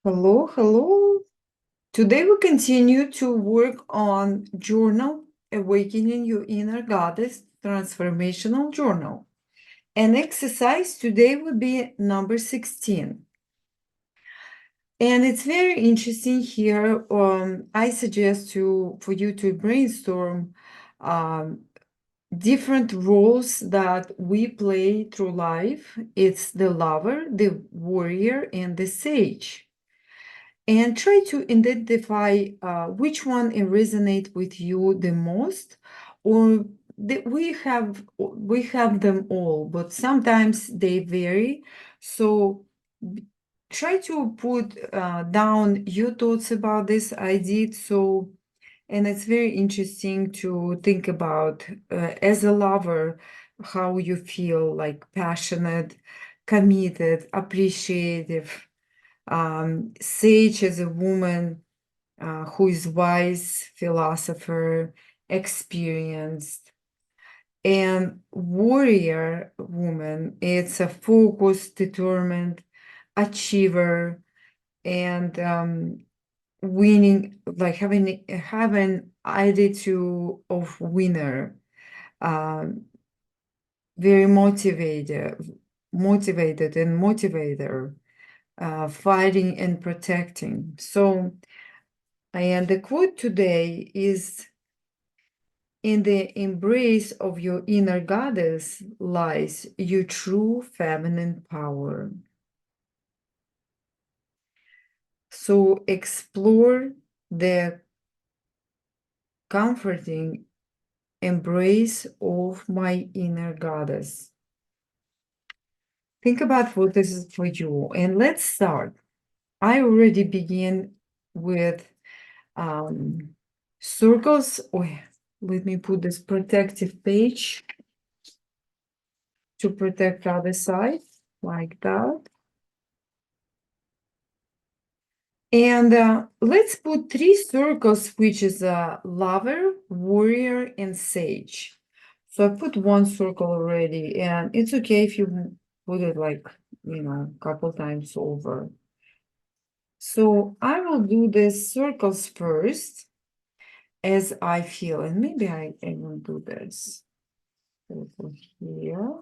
Hello, hello. Today we continue to work on journal Awakening Your Inner Goddess Transformational Journal. And exercise today will be number 16. And it's very interesting here. I suggest for you to brainstorm um, different roles that we play through life. It's the lover, the warrior, and the sage. And try to identify which one resonate with you the most, or we have them all, but sometimes they vary. So try to put down your thoughts about this. I did so, and it's very interesting to think about as a lover how you feel, like passionate, committed, appreciative. Sage is a woman who is wise, philosopher, experienced, and warrior woman. It's a focused, determined achiever, and winning, like having attitude of winner. Um, Very motivated and motivator. Fighting and protecting. So, and the quote today is, in the embrace of your inner goddess lies your true feminine power. So explore the comforting embrace of my inner goddess. Think about what this is for you, and let's start. I already begin with um, circles. Oh, let me put this protective page to protect the other side, like that. And let's put 3 circles, which is a lover, warrior, and sage. So I put 1 circle already, and it's okay if you put it like, a couple times over. So I will do the circles first as I feel, and maybe I will do this over here.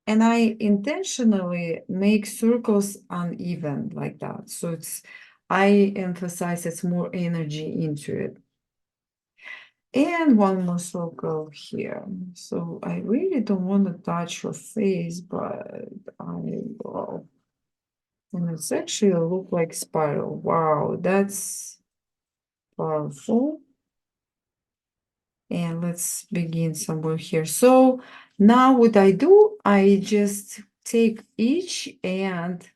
And I intentionally make circles uneven like that. So I emphasize it's more energy into it. And 1 more circle here. So I really don't want to touch your face, but I will. And it's actually look like spiral. Wow, that's powerful. And let's begin somewhere here. So now what I do, I just take each and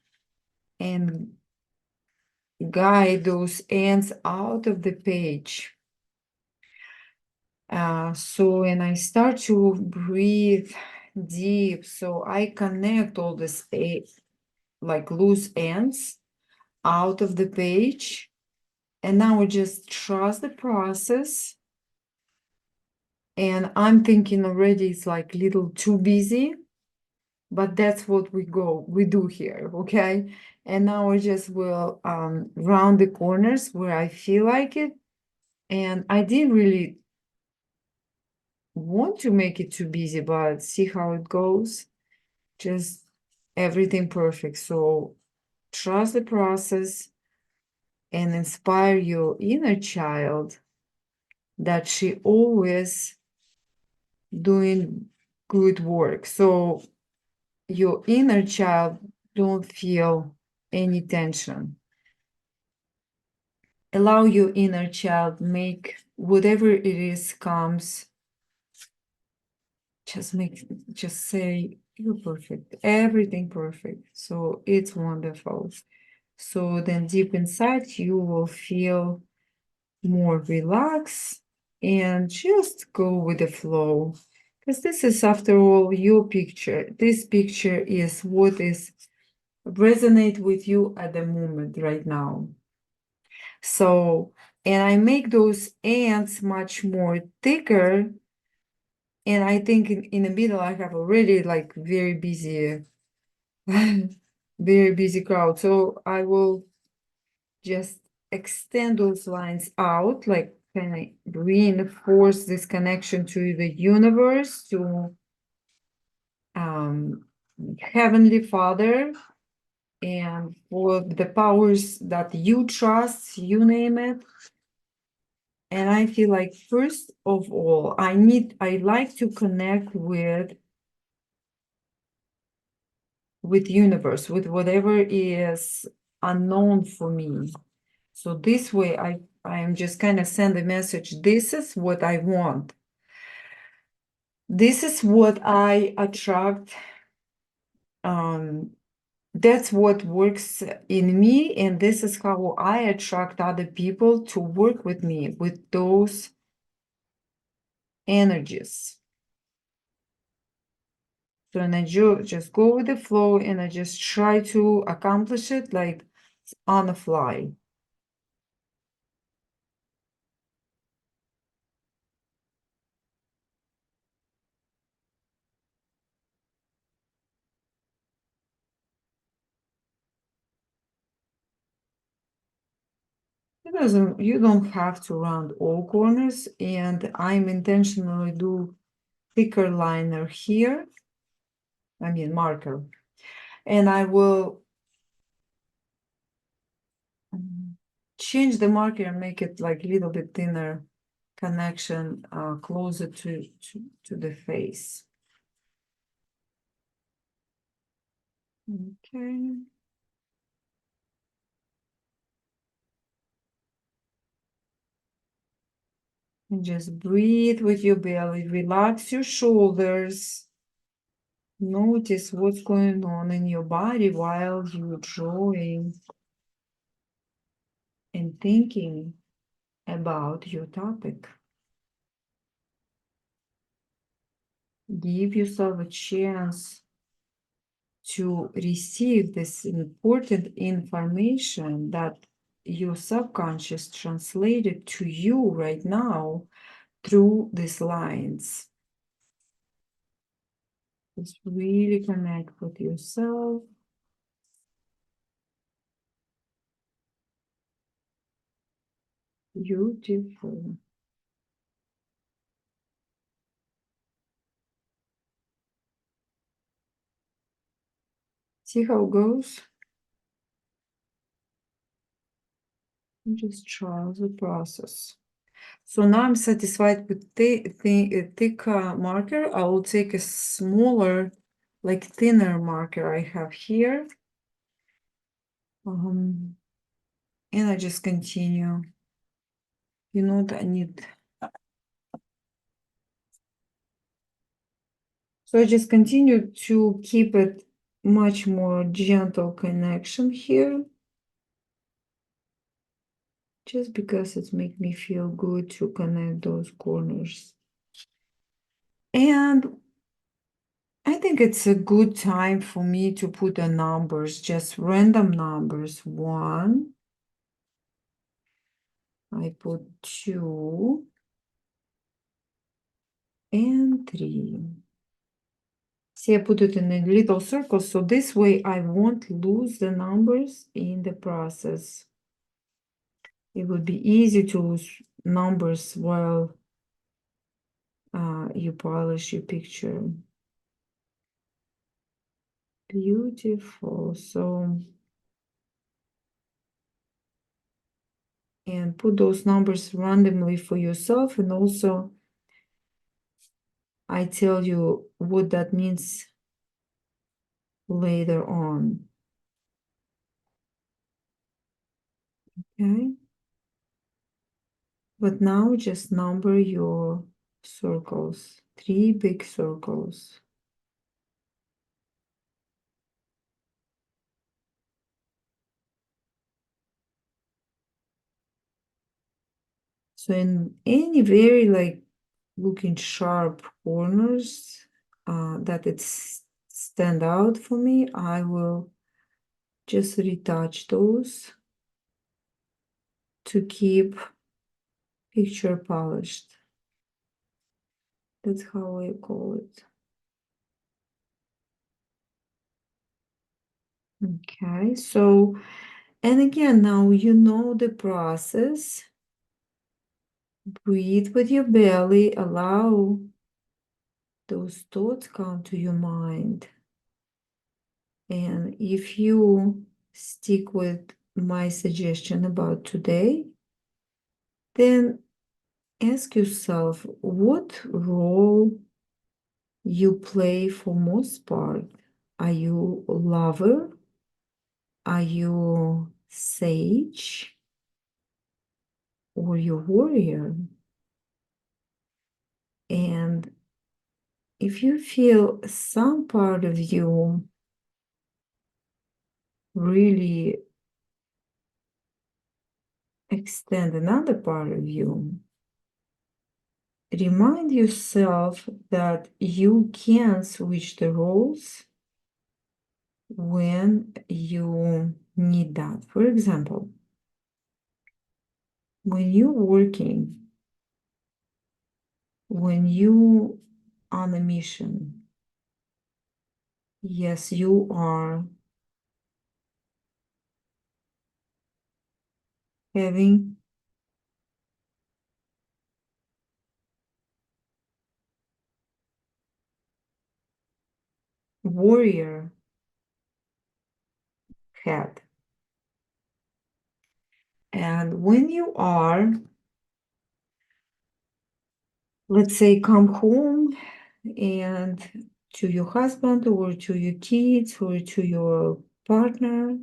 guide those ends out of the page. And I start to breathe deep. So I connect all this like loose ends out of the page. And now we just trust the process. And I'm thinking already it's like a little too busy, but that's what we do here, okay? And now I just will round the corners where I feel like it. And I didn't really want to make it too busy, but see how it goes. Just everything perfect. So trust the process and inspire your inner child that she always doing good work. So your inner child don't feel any tension. Allow your inner child make whatever it is comes. Just say you're perfect, everything perfect. So it's wonderful. So then deep inside you will feel more relaxed and just go with the flow. Because this is, after all, your picture. This picture is what is resonate with you at the moment right now. So, and I make those ends much more thicker. And I think in the middle, I have already like very busy very busy crowd. So I will just extend those lines out, like kind of reinforce this connection to the universe, to Heavenly Father, and for the powers that you trust, you name it. And I feel like, first of all, I like to connect with universe, with whatever is unknown for me. So this way I am just kind of send a message. This is what I want. This is what I attract. That's what works in me, and this is how I attract other people to work with me with those energies. So, and I just go with the flow, and I just try to accomplish it like on the fly. You don't have to round all corners, and I'm intentionally do thicker liner here, I mean marker, and I will change the marker and make it like a little bit thinner connection closer to the face. Okay. And just breathe with your belly, relax your shoulders. Notice what's going on in your body while you're drawing and thinking about your topic. Give yourself a chance to receive this important information that your subconscious translated to you right now through these lines. Just really connect with yourself. Beautiful. See how it goes? Just trust the process. So now I'm satisfied with the thick marker. I will take a smaller, like thinner marker I have here. And I just continue. You know that I need. So I just continue to keep it much more gentle connection here. Just because it makes me feel good to connect those corners. And I think it's a good time for me to put the numbers, just random numbers. 1, I put 2, and 3. See, I put it in a little circle, so this way I won't lose the numbers in the process. It would be easy to lose numbers while you polish your picture. Beautiful. So, and put those numbers randomly for yourself, and also I tell you what that means later on. Okay? But now just number your circles, 3 big circles. So in any very like looking sharp corners that it's stand out for me, I will just retouch those to keep picture polished. That's how I call it. Okay, so, and again, now you know the process. Breathe with your belly, allow those thoughts come to your mind. And if you stick with my suggestion about today, then ask yourself what role you play for most part. Are you a lover? Are you sage? Or you warrior? And if you feel some part of you really extend another part of you, remind yourself that you can switch the roles when you need that. For example, when you're working, when you on a mission, yes, you are having warrior hat. And when you are, let's say, come home and to your husband or to your kids or to your partner,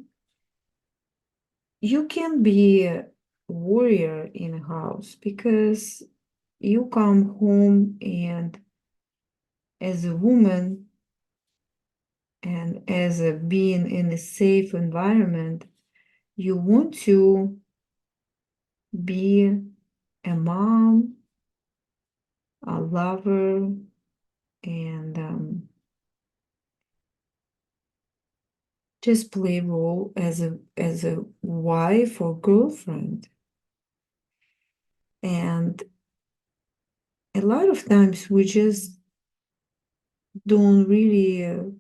you can be a warrior in a house because you come home and as a woman and as a being in a safe environment, you want to be a mom, a lover, and just play a role as a wife or girlfriend. And a lot of times we just don't really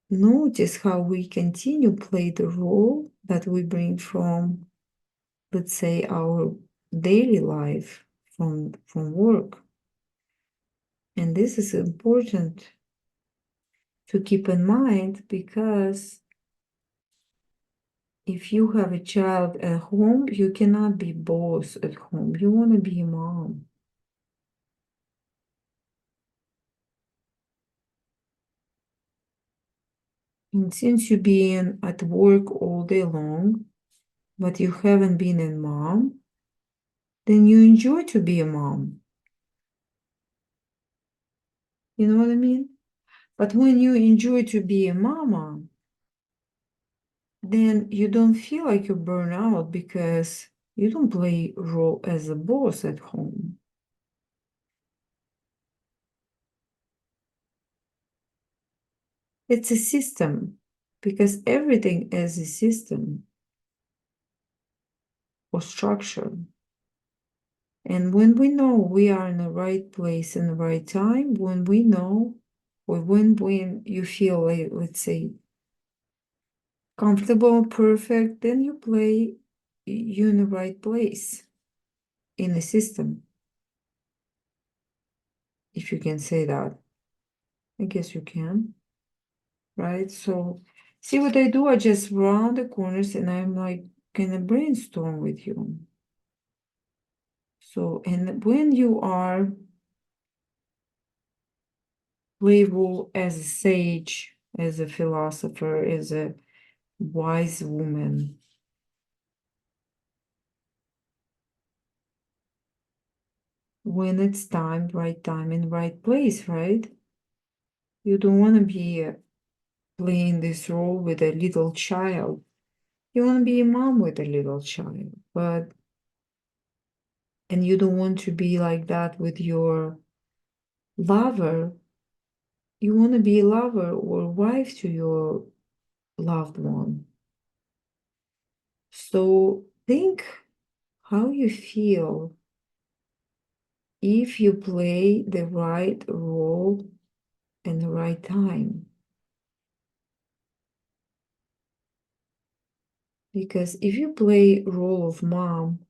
notice how we continue play the role that we bring from, let's say, our daily life from work. And this is important to keep in mind because if you have a child at home, you cannot be boss at home. You want to be a mom. And since you've been at work all day long, but you haven't been a mom, then you enjoy to be a mom. You know what I mean? But when you enjoy to be a mama, then you don't feel like you burn out because you don't play role as a boss at home. It's a system because everything is a system or structure. And when we know we are in the right place in the right time, when we know, or when you feel like, let's say, comfortable, perfect, then you play you in the right place in the system, if you can say that. I guess you can, right? So see what I do? I just round the corners and I'm like gonna brainstorm with you. So, and when you are playful as a sage, as a philosopher, as a wise woman, when it's time, and right place, right? You don't want to be playing this role with a little child. You want to be a mom with a little child, but and you don't want to be like that with your lover. You want to be a lover or wife to your loved one. So think how you feel if you play the right role in the right time. Because if you play role of mom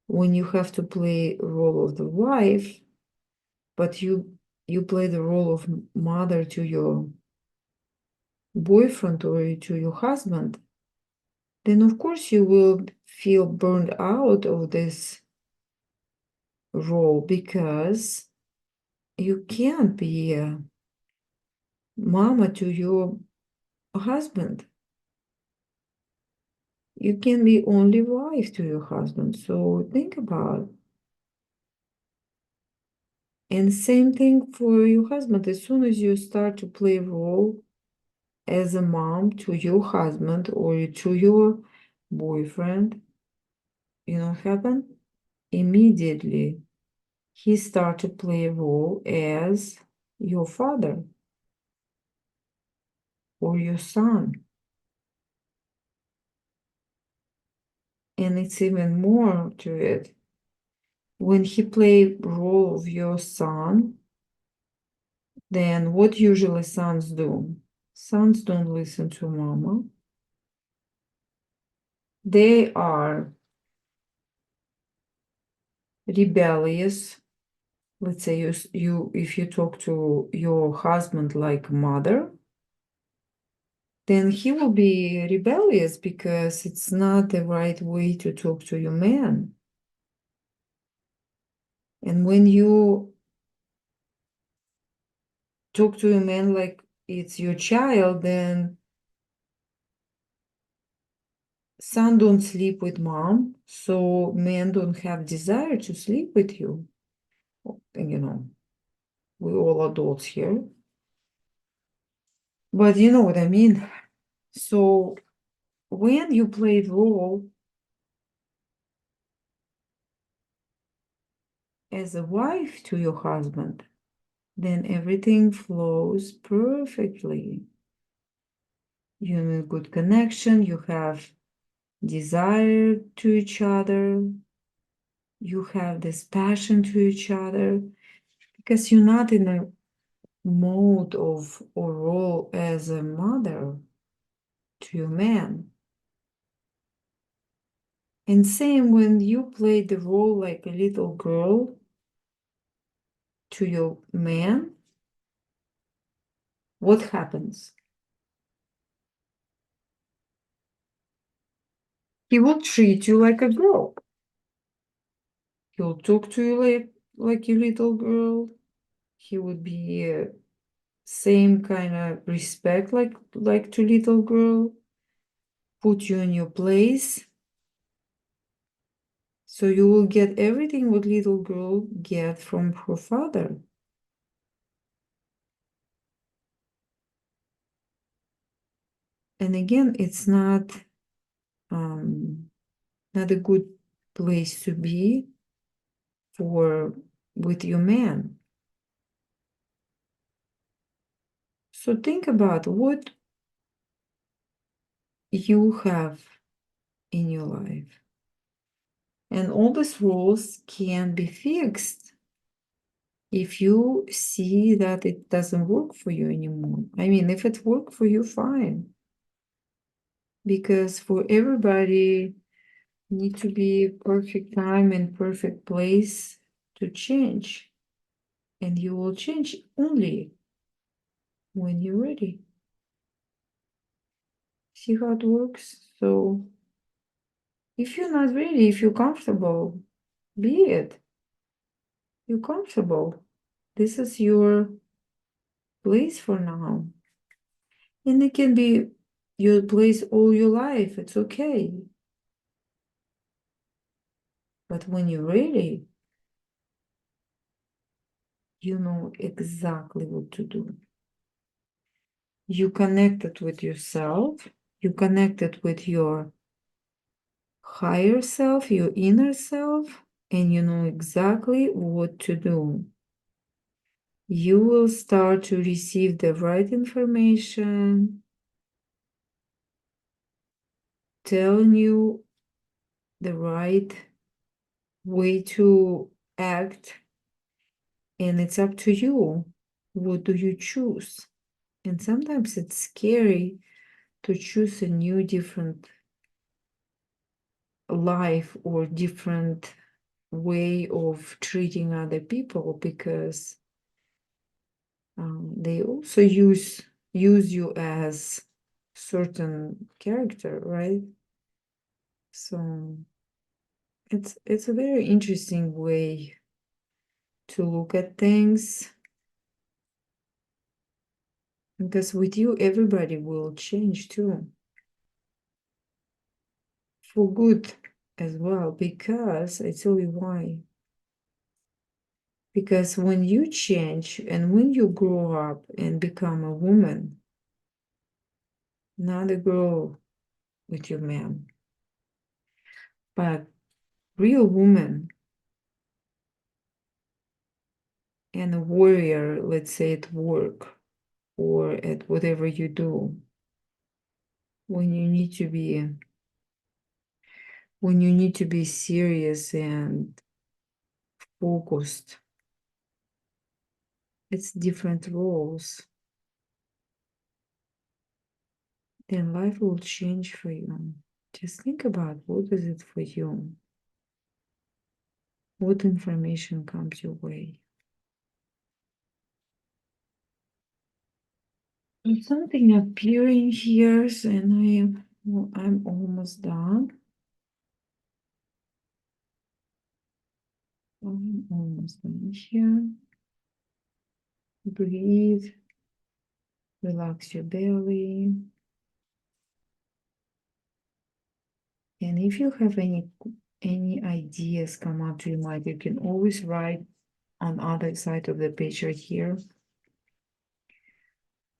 when you have to play role of the wife, but you play the role of mother to your boyfriend or to your husband, then of course you will feel burned out of this role because you can't be a mama to your husband. You can be only wife to your husband. So think about. And same thing for your husband. As soon as you start to play role as a mom to your husband or to your boyfriend, you know what happened? Immediately he started to play a role as your father or your son. And it's even more to it. When he play role of your son, then what usually sons do? Sons don't listen to mama. They are rebellious. Let's say if you talk to your husband like mother, then he will be rebellious because it's not the right way to talk to your man. And when you talk to a man like it's your child, then son don't sleep with mom, so men don't have desire to sleep with you. You know, we're all adults here. But you know what I mean. So when you play role as a wife to your husband, then everything flows perfectly. You have a good connection, you have desire to each other, you have this passion to each other, because you're not in a mode of or role as a mother to your man. And same when you play the role like a little girl to your man, what happens? He will treat you like a girl. He'll talk to you like a little girl. He would be same kind of respect like to little girl. Put you in your place. So you will get everything what little girl get from her father. And again, it's not a good place to be with your man. So think about what you have in your life. And all these rules can be fixed if you see that it doesn't work for you anymore. I mean, if it worked for you, fine. Because for everybody need to be perfect time and perfect place to change. And you will change only when you're ready. See how it works? So if you're not ready, if you're comfortable, be it. You're comfortable. This is your place for now. And it can be your place all your life. It's okay. But when you're ready, you know exactly what to do. You connected with yourself. You connected with your higher self, your inner self, and you know exactly what to do. You will start to receive the right information, telling you the right way to act, and it's up to you. What do you choose? And sometimes it's scary to choose a new, different life or different way of treating other people, because they also use you as certain character, right? So it's a very interesting way to look at things, because with you everybody will change too, for good as well, because I tell you why. Because when you change and when you grow up and become a woman, not a girl with your man, but real woman and a warrior, let's say at work or at whatever you do, when you need to be serious and focused, it's different roles, then life will change for you. Just think about what is it for you, what information comes your way. There's something appearing here, and I'm almost done. I'm almost done here. Breathe, relax your belly. And if you have any ideas come up to your mind, you can always write on other side of the page right here.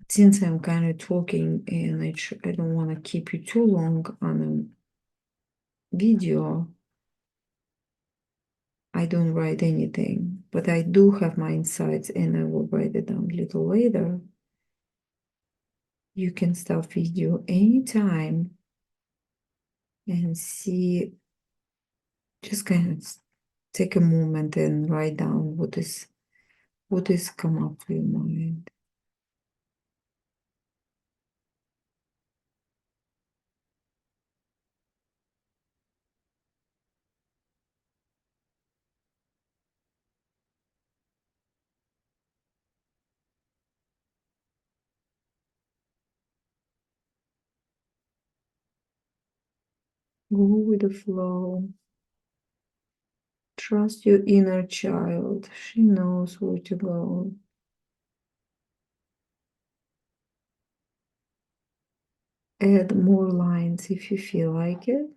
Since I'm kind of talking and I don't want to keep you too long on a video, I don't write anything, but I do have my insights and I will write it down a little later. You can stop video anytime and see, just kind of take a moment and write down what is come up to your mind. Go with the flow. Trust your inner child. She knows where to go. Add more lines if you feel like it.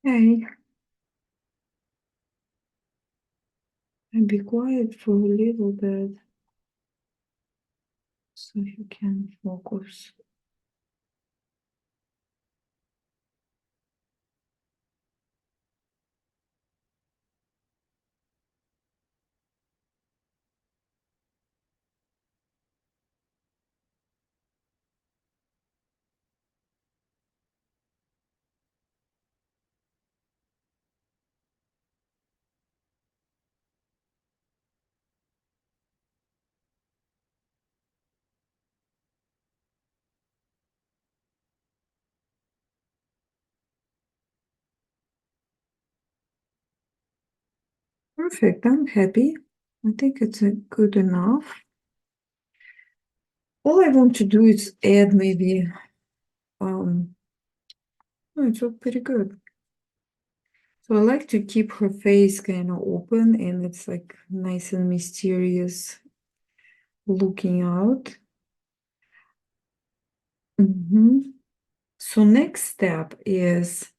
Okay. And be quiet for a little bit so you can focus. Perfect. I'm happy. I think it's good enough. All I want to do is add maybe, oh, it's all pretty good. So I like to keep her face kind of open and it's like nice and mysterious looking out. So next step is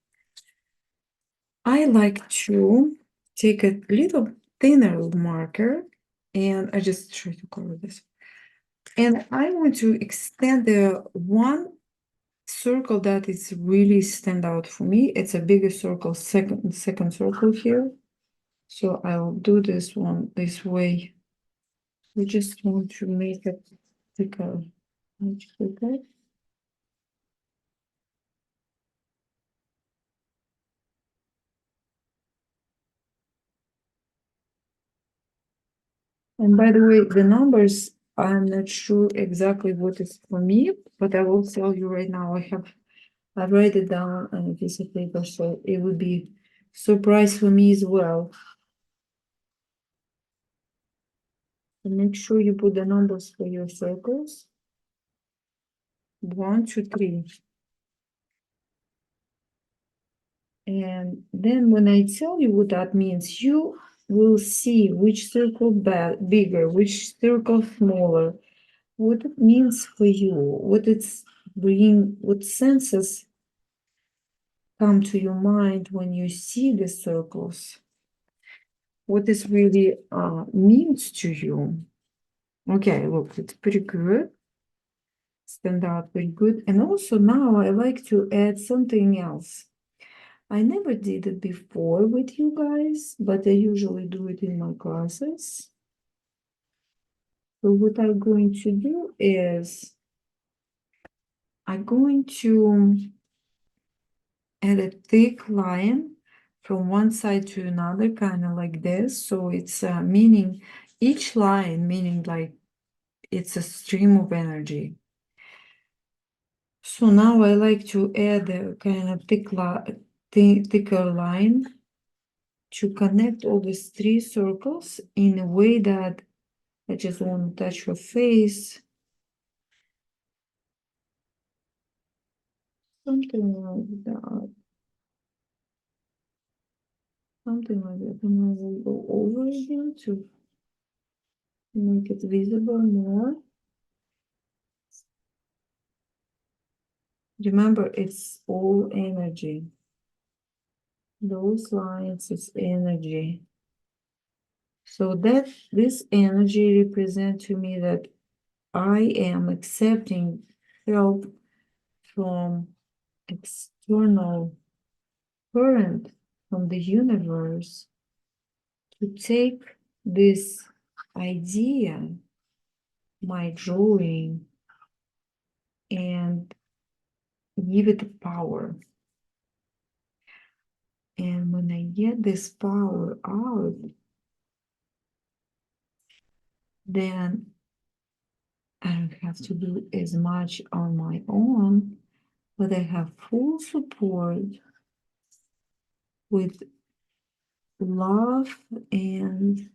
I like to take a little thinner marker and I just try to color this. And I want to extend the one circle that is really stand out for me. It's a bigger circle, second circle here. So I'll do this one this way. We just want to make it thicker. Much thicker. And by the way, the numbers, I'm not sure exactly what is for me, but I will tell you right now. I write it down on a piece of paper, so it would be surprise for me as well. So make sure you put the numbers for your circles. 1, 2, 3. And then when I tell you what that means, you will see which circle bigger, which circle smaller, what it means for you, what it's bringing, what senses come to your mind when you see the circles, what this really means to you. Okay, look, it's pretty good. Stand out very good. And also now I like to add something else. I never did it before with you guys, but I usually do it in my classes. So what I'm going to do is I'm going to add a thick line from one side to another, kind of like this. So it's meaning each line, meaning like it's a stream of energy. So now I like to add a kind of thicker line to connect all these 3 circles in a way that I just want to touch her face. Something like that. Something like that. And I will go over again to make it visible more. Remember, it's all energy. Those lines is energy. So that this energy represents to me that I am accepting help from external current from the universe to take this idea, my drawing, and give it power. And when I get this power out, then I don't have to do as much on my own, but I have full support with love and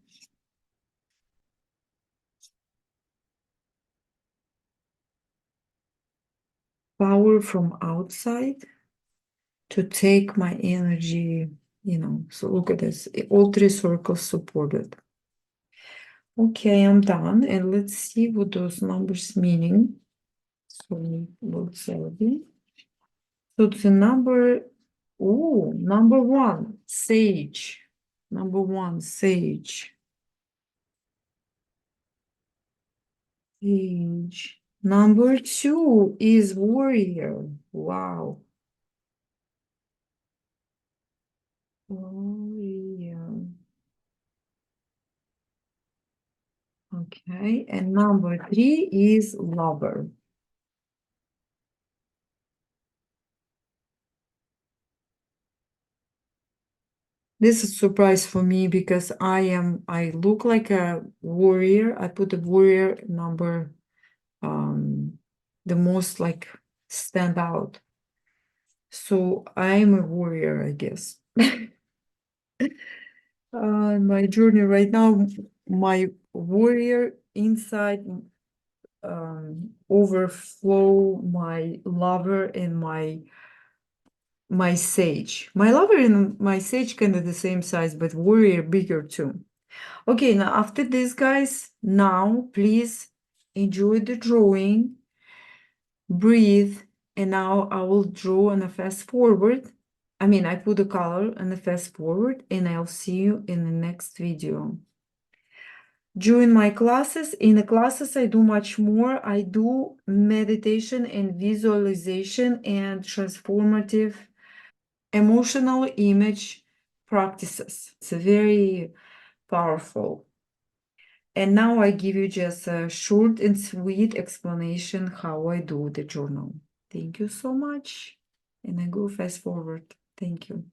power from outside to take my energy, So look at this, all 3 circles supported. Okay, I'm done, and let's see what those numbers meaning. So we'll say it. So the number 1, sage. Number 1, sage. Sage. Number 2 is warrior. Wow. Warrior. Okay, and number 3 is lover. This is a surprise for me because I look like a warrior. I put the warrior number the most like stand out. So I'm a warrior, I guess. My journey right now, my warrior inside overflow my lover and my sage. My lover and my sage kind of the same size, but warrior bigger too. Okay, now after this, guys, now please enjoy the drawing, breathe, and now I will draw on a fast forward. I put the color on the fast forward, and I'll see you in the next video. During my classes, in the classes, I do much more. I do meditation and visualization and transformative emotional image practices. It's very powerful. And now I give you just a short and sweet explanation how I do the journal. Thank you so much. And I go fast forward. Thank you.